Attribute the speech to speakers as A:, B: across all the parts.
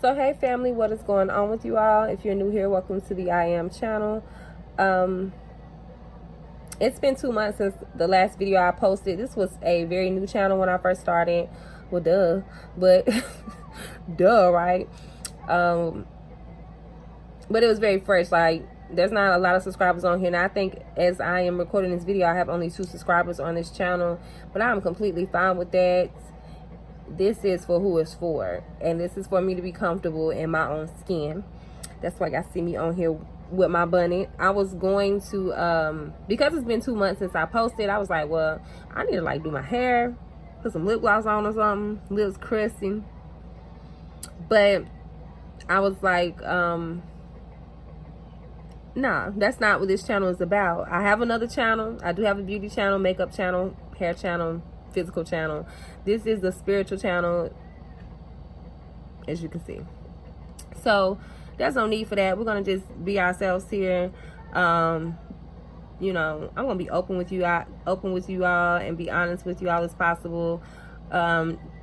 A: So hey family, what is going on with you all? If you're new here, welcome to the I Am channel. It's been 2 months since the last video I posted. This was a very new channel when I first started. Well, duh, but duh, right? But it was very fresh. Like, there's not a lot of subscribers on here. And I think as I am recording this video, I have only 2 subscribers on this channel, but I'm completely fine with that. This is for who it's for, and this is for me to be comfortable in my own skin. That's why y'all see me on here with my bunny. I was going to because it's been 2 months since I posted, I was like, well, I need to like do my hair, put some lip gloss on or something, lips crusty. But I was like, nah, that's not what this channel is about. I have another channel. I do have a beauty channel, makeup channel, hair channel, physical channel. This is the spiritual channel, as you can see. So there's no need for that. We're gonna just be ourselves here. You know, I'm gonna be open with you all, and be honest with you all as possible.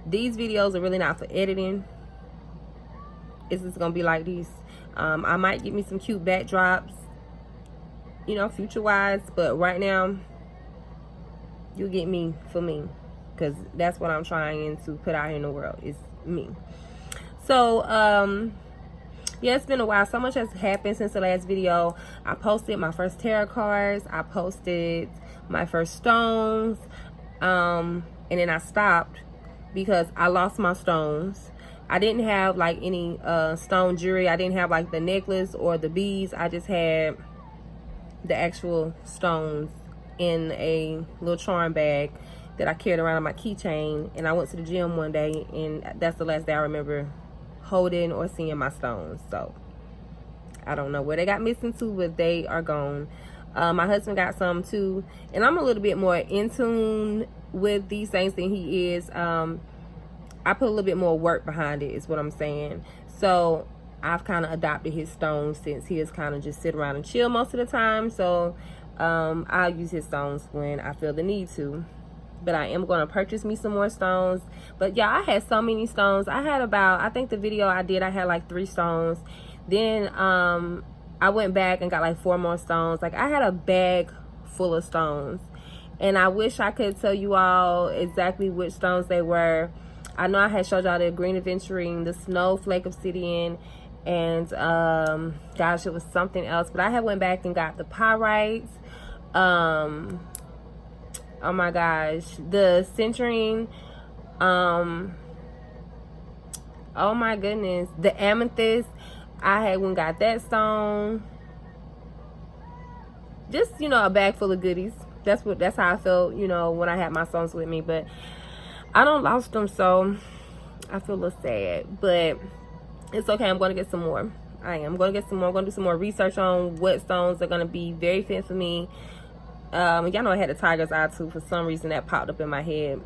A: These videos are really not for editing. It's just gonna be like these. I might get me some cute backdrops, you know, future wise, but right now you get me for me, because that's what I'm trying to put out here in the world, is me. So yeah, it's been a while. So much has happened since the last video. I posted my first tarot cards, I posted my first stones, and then I stopped because I lost my stones. I didn't have like any stone jewelry. I didn't have like the necklace or the beads. I just had the actual stones in a little charm bag that I carried around on my keychain. And I went to the gym one day, and that's the last day I remember holding or seeing my stones. So I don't know where they got missing to, but they are gone. My husband got some too, and I'm a little bit more in tune with these things than he is. I put a little bit more work behind it, is what I'm saying. So I've kind of adopted his stones, since he is kind of just sit around and chill most of the time. So I'll use his stones when I feel the need to. But I am going to purchase me some more stones. But yeah, I had so many stones. I had about, I think the video I did, I had like 3 stones. Then I went back and got like 4 more stones. Like, I had a bag full of stones. And I wish I could tell you all exactly which stones they were. I know I had showed y'all the Green Aventurine, the Snowflake Obsidian, and gosh, it was something else. But I had went back and got the Pyrites. Oh my gosh, the Citrine. Oh my goodness, the Amethyst. I had went got that stone. Just, you know, a bag full of goodies. That's how I felt, you know, when I had my stones with me. But I don't lost them, so I feel a little sad. But it's okay. I'm going to get some more. I am going to get some more. I'm going to do some more research on what stones are going to be very fit for me. Y'all know I had a tiger's eye too. For some reason that popped up in my head.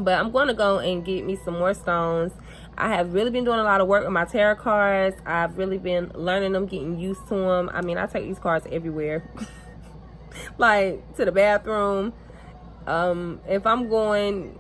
A: But I'm going to go and get me some more stones. I have really been doing a lot of work with my tarot cards. I've really been learning them, getting used to them. I mean, I take these cards everywhere. Like, to the bathroom. If I'm going,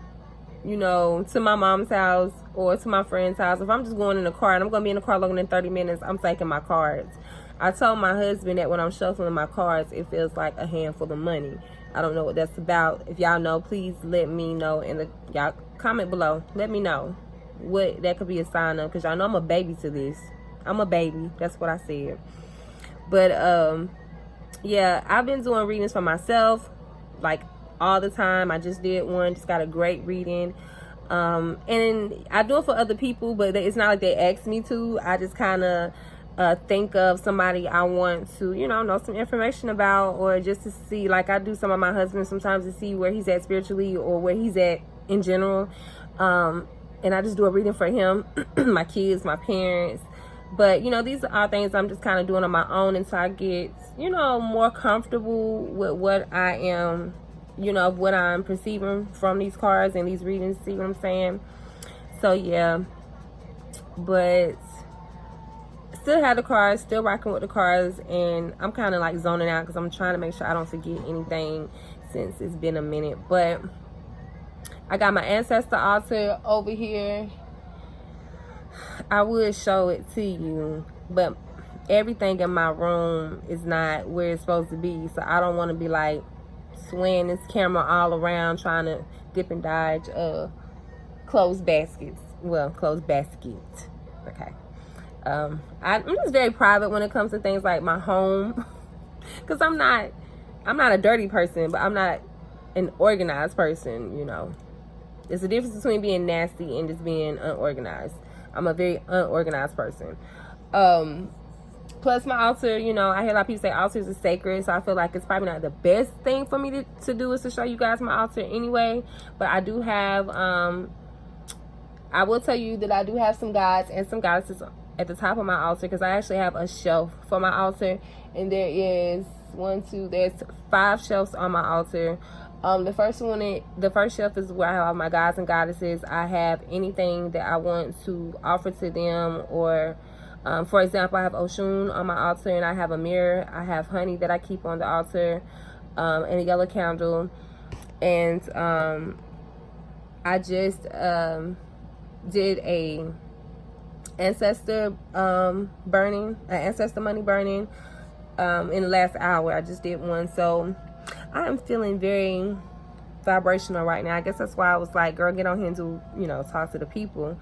A: you know, to my mom's house or to my friend's house, if I'm just going in the car and I'm going to be in the car longer than 30 minutes, I'm taking my cards. I told my husband that when I'm shuffling my cards, it feels like a handful of money. I don't know what that's about. If y'all know, please let me know in the, y'all comment below. Let me know what that could be a sign of, because y'all know I'm a baby to this. I'm a baby. That's what I said. But yeah, I've been doing readings for myself like all the time. I just did one, just got a great reading. And I do it for other people, but it's not like they ask me to. I just kind of think of somebody I want to, you know some information about, or just to see, like I do some of my husband sometimes, to see where he's at spiritually or where he's at in general. And I just do a reading for him, my kids, my parents. But, you know, these are things I'm just kind of doing on my own until I get, you know, more comfortable with what I am, you know, what I'm perceiving from these cards and these readings. See what I'm saying? So, yeah. But still have the cards, still rocking with the cards, and I'm kind of like zoning out because I'm trying to make sure I don't forget anything since it's been a minute. But I got my ancestor altar over here. I would show it to you, but everything in my room is not where it's supposed to be, so I don't want to be like swaying this camera all around trying to dip and dodge closed baskets. Well, closed basket. Okay. I'm just very private when it comes to things like my home, because I'm not a dirty person, but I'm not an organized person. You know, there's a difference between being nasty and just being unorganized. I'm a very unorganized person. Plus my altar, you know, I hear a lot of people say altars are sacred, so I feel like it's probably not the best thing for me to do is to show you guys my altar anyway. But I do have, I will tell you that I do have some gods and some goddesses at the top of my altar, because I actually have a shelf for my altar, and there is there's 5 shelves on my altar. The first shelf is where I have all my gods and goddesses. I have anything that I want to offer to them, or for example, I have Oshun on my altar, and I have a mirror. I have honey that I keep on the altar, and a yellow candle. And I just did a ancestor ancestor money burning in the last hour. I just did one, so I am feeling very vibrational right now. I guess that's why I was like, girl, get on here and do, you know, talk to the people,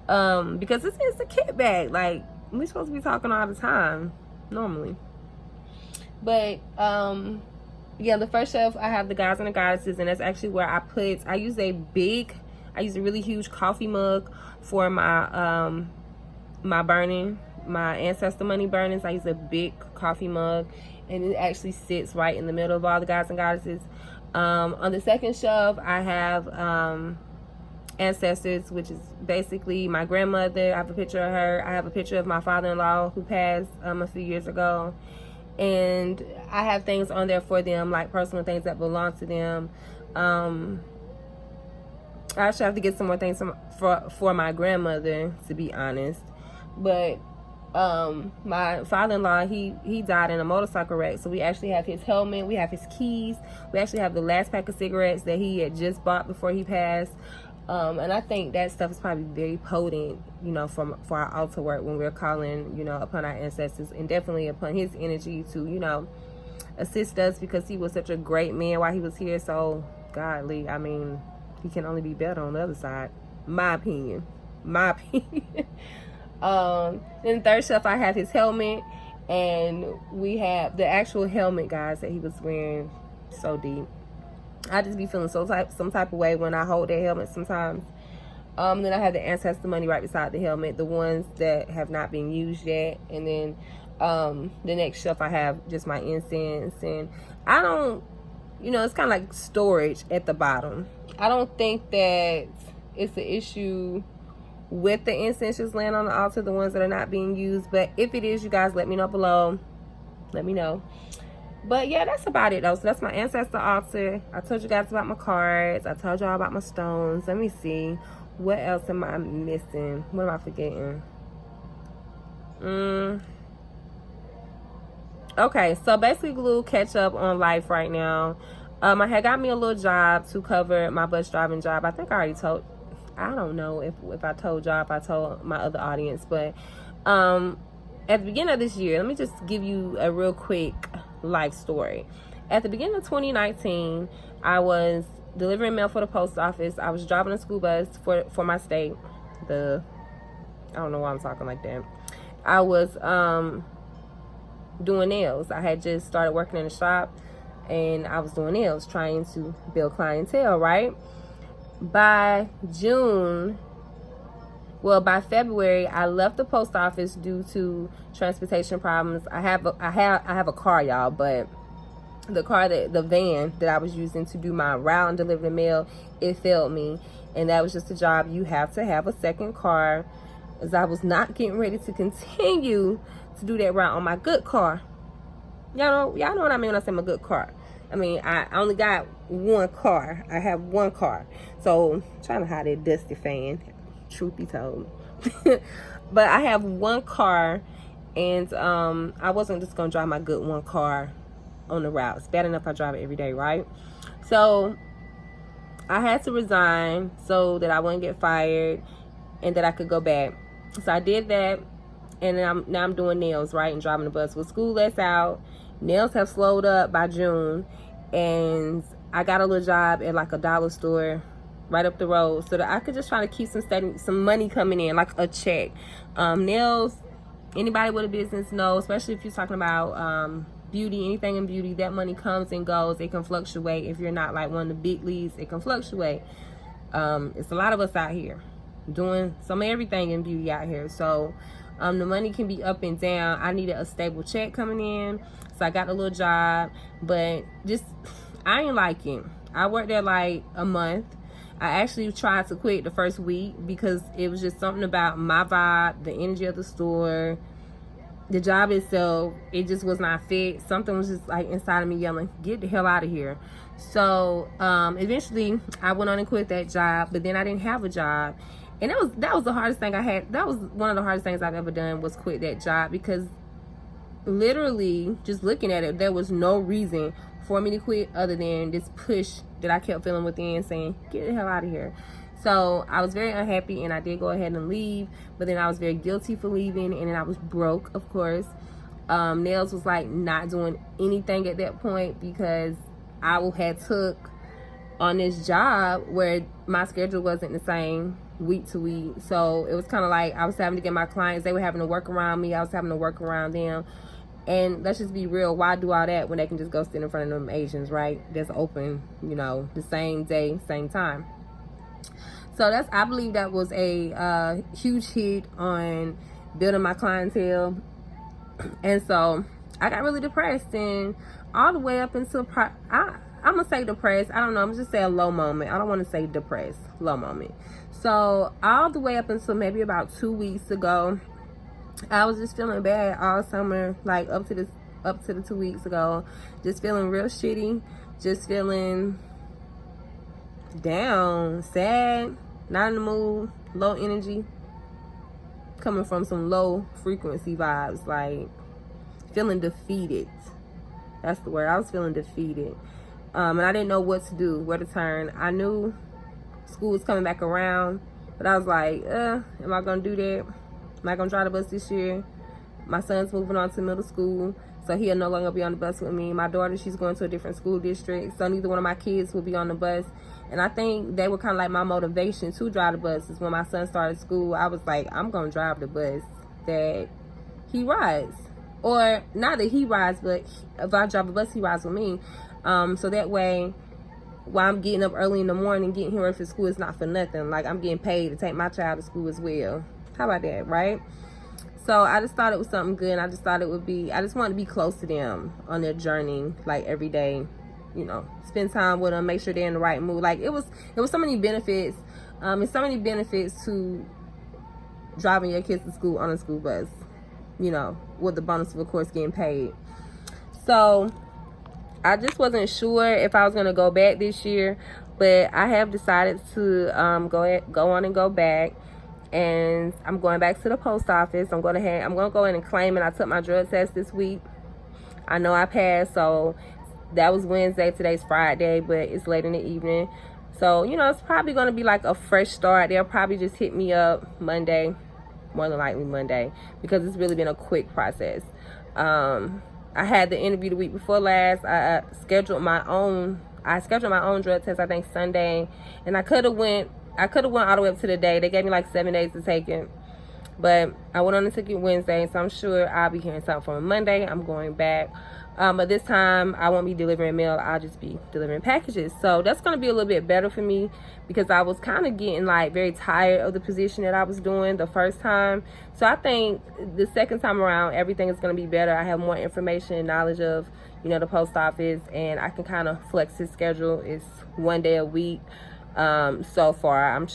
A: because it's a kickback. Like, we're supposed to be talking all the time normally, but yeah, the first shelf I have the gods and the goddesses, and that's actually where I use a really huge coffee mug for my my burning, my ancestor money burnings. I use a big coffee mug, and it actually sits right in the middle of all the gods and goddesses. On the second shelf, I have ancestors, which is basically my grandmother. I have a picture of her. I have a picture of my father-in-law who passed a few years ago, and I have things on there for them, like personal things that belong to them. I actually have to get some more things for my grandmother, to be honest. But my father-in-law, he died in a motorcycle wreck, so we actually have his helmet, we have his keys, we actually have the last pack of cigarettes that he had just bought before he passed. And I think that stuff is probably very potent, you know, for our altar work when we're calling, you know, upon our ancestors, and definitely upon his energy to, you know, assist us, because he was such a great man while he was here. So godly, I mean, he can only be better on the other side, my opinion. Then the third shelf, I have his helmet, and we have the actual helmet, guys, that he was wearing. So deep. I just be feeling some type of way when I hold that helmet sometimes. Then I have the ancestor money right beside the helmet, the ones that have not been used yet. And then the next shelf, I have just my incense, and I don't, you know, it's kind of like storage at the bottom. I don't think that it's an issue with the incense just laying on the altar, the ones that are not being used. But if it is, you guys let me know below. Let me know. But yeah, that's about it though. So that's my ancestor altar. I told you guys about my cards. I told y'all about my stones. Let me see. What else am I missing? What am I forgetting? Okay, so basically a little catch up on life right now. I had got me a little job to cover my bus driving job. I think I already told, I don't know if I told y'all, if I told my other audience, but at the beginning of this year, let me just give you a real quick life story. At the beginning of 2019, I was delivering mail for the post office. I was driving a school bus for my state. I don't know why I'm talking like that. I was doing nails. I had just started working in a shop, and I was doing nails, trying to build clientele, right? By February, I left the post office due to transportation problems. I have a car, y'all, but the van that I was using to do my route and deliver the mail, it failed me, and that was just a job. You have to have a second car, as I was not getting ready to continue to do that route on my good car. Y'all know what I mean when I say my good car. I mean, I only got one car. I have one car, so I'm trying to hide that dusty fan, truth be told. But I have one car, and I wasn't just gonna drive my good one car on the route. It's bad enough I drive it every day, right? So I had to resign so that I wouldn't get fired and that I could go back. So I did that, and then now I'm doing nails, right, and driving the bus. With school lets out, nails have slowed up by June, and I got a little job at like a dollar store right up the road, so that I could just try to keep some money coming in, like a check. Nails, anybody with a business knows, especially if you're talking about beauty, anything in beauty, that money comes and goes. It can fluctuate. If you're not like one of the big leagues, it can fluctuate. It's a lot of us out here doing some of everything in beauty out here, so the money can be up and down. I needed a stable check coming in, so I got a little job, but just I ain't like it. I worked there like a month. I actually tried to quit the first week because it was just something about my vibe, the energy of the store, the job itself. It just was not fit. Something was just like inside of me yelling, get the hell out of here. So eventually I went on and quit that job, but then I didn't have a job. And that was the hardest thing I had. That was one of the hardest things I've ever done, was quit that job, because literally just looking at it, there was no reason for me to quit other than this push that I kept feeling within saying, get the hell out of here. So I was very unhappy, and I did go ahead and leave, but then I was very guilty for leaving, and then I was broke, of course. Nails was like not doing anything at that point because I had took on this job where my schedule wasn't the same week to week. So it was kind of like I was having to get my clients, they were having to work around me, I was having to work around them. And let's just be real, why do all that when they can just go sit in front of them Asians, right? That's open, you know, the same day, same time. So I believe that was a huge hit on building my clientele. And so I got really depressed, and all the way up until I'm gonna say depressed. I don't know. I'm gonna just say a low moment. I don't want to say depressed. Low moment. So all the way up until maybe about 2 weeks ago, I was just feeling bad all summer, like up to the 2 weeks ago, just feeling real shitty, just feeling down, sad, not in the mood, low energy, coming from some low frequency vibes, like feeling defeated. That's the word. I was feeling defeated. And I didn't know what to do, where to turn. I knew school was coming back around, but I was like, am I gonna do that? Am I gonna drive the bus this year? My son's moving on to middle school, so he'll no longer be on the bus with me. My daughter, she's going to a different school district, so neither one of my kids will be on the bus. And I think they were kind of like my motivation to drive the bus. Is when my son started school, I was like, I'm gonna drive the bus that he rides. Or not that he rides, but if I drive the bus, he rides with me. So that way, while I'm getting up early in the morning, getting him ready for school, it's not for nothing. Like, I'm getting paid to take my child to school as well. How about that, right? So I just thought it was something good. And I just thought it would be, I just wanted to be close to them on their journey, like every day, you know, spend time with them, make sure they're in the right mood. Like, it was so many benefits. It's so many benefits to driving your kids to school on a school bus, you know, with the bonus of course getting paid. So I just wasn't sure if I was going to go back this year, but I have decided to go on and go back. And I'm going back to the post office. I'm going to go in and claim it. I took my drug test this week. I know I passed, so that was Wednesday. Today's Friday, but it's late in the evening. So, you know, it's probably going to be like a fresh start. They'll probably just hit me up Monday, more than likely Monday, because it's really been a quick process. I had the interview the week before last. I scheduled my own drug test, I think Sunday, and I could have went all the way up to the day. They gave me like 7 days to take it, but I went on and took it Wednesday, so I'm sure I'll be hearing something from Monday. I'm going back, but this time I won't be delivering mail. I'll just be delivering packages. So that's going to be a little bit better for me, because I was kind of getting like very tired of the position that I was doing the first time. So I think the second time around, everything is going to be better. I have more information and knowledge of, you know, the post office, and I can kind of flex his schedule. It's 1 day a week. So far, I am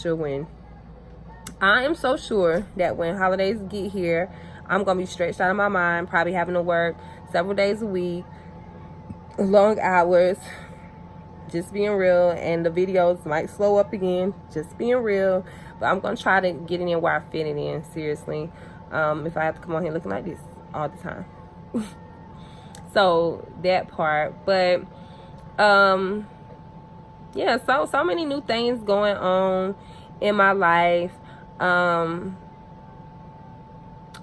A: so sure that when holidays get here, I'm gonna be stretched out of my mind, probably having to work several days a week, long hours, just being real. And the videos might slow up again, just being real, but I'm gonna try to get it in where I fit it in, seriously. If I have to come on here looking like this all the time. So that part, but yeah, so many new things going on in my life.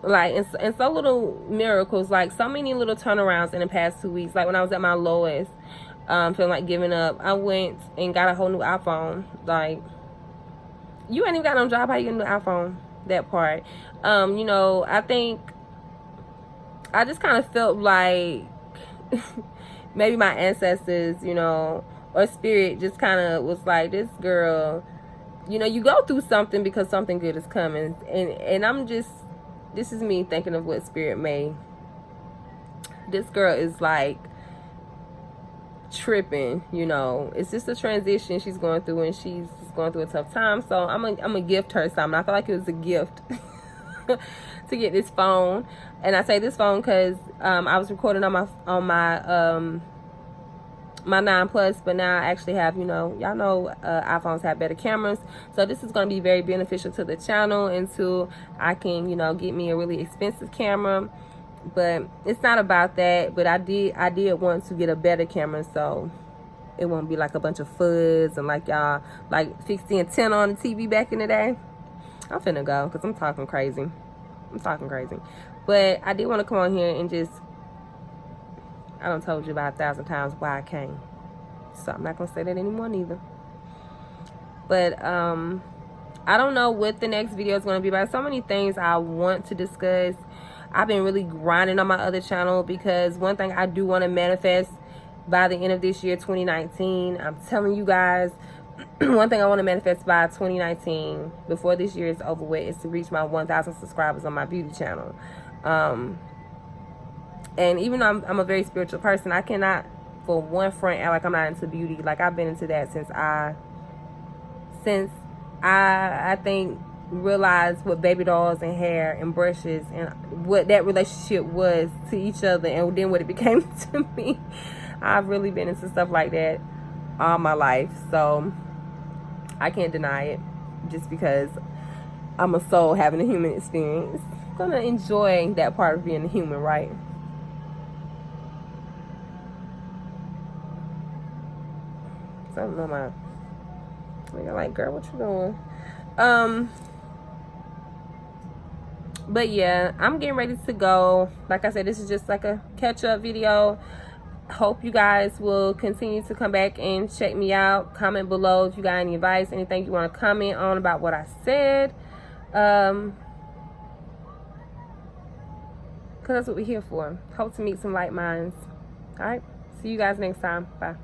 A: Like, and so little miracles, like so many little turnarounds in the past 2 weeks. Like when I was at my lowest, feeling like giving up, I went and got a whole new iPhone. Like, you ain't even got no job, how you get a new iPhone? That part. You know, I think I just kind of felt like maybe my ancestors, you know, or spirit just kind of was like, this girl, you know, you go through something because something good is coming. And I'm just, this is me thinking of what spirit made. This girl is like tripping, you know. It's just a transition she's going through, and she's just going through a tough time. So I'm gonna gift her something. I feel like it was a gift to get this phone. And I say this phone because I was recording on my 9 Plus, but now I actually have, you know, y'all know iPhones have better cameras, so this is going to be very beneficial to the channel until I can, you know, get me a really expensive camera. But it's not about that, but I did want to get a better camera, so it won't be like a bunch of fuzz and like y'all like fixed the antenna on the TV back in the day. I'm finna go because I'm talking crazy. But I did want to come on here and just, I done told you about 1,000 times why I came, so I'm not gonna say that anymore neither. But I don't know what the next video is gonna be about. So many things I want to discuss. I've been really grinding on my other channel because one thing I do want to manifest by the end of this year, 2019. I'm telling you guys, one thing I want to manifest by 2019, before this year is over with, is to reach my 1,000 subscribers on my beauty channel. And even though I'm a very spiritual person, I cannot for one front act like I'm not into beauty. Like, I've been into that since I think realized what baby dolls and hair and brushes and what that relationship was to each other, and then what it became to me. I've really been into stuff like that all my life, so I can't deny it. Just because I'm a soul having a human experience, I'm gonna enjoy that part of being a human, right? So I don't know, you're like, girl, what you doing? But yeah, I'm getting ready to go. Like I said, this is just like a catch-up video. Hope you guys will continue to come back and check me out. Comment below if you got any advice, anything you want to comment on about what I said. Because that's what we're here for. Hope to meet some like minds. All right, see you guys next time. Bye.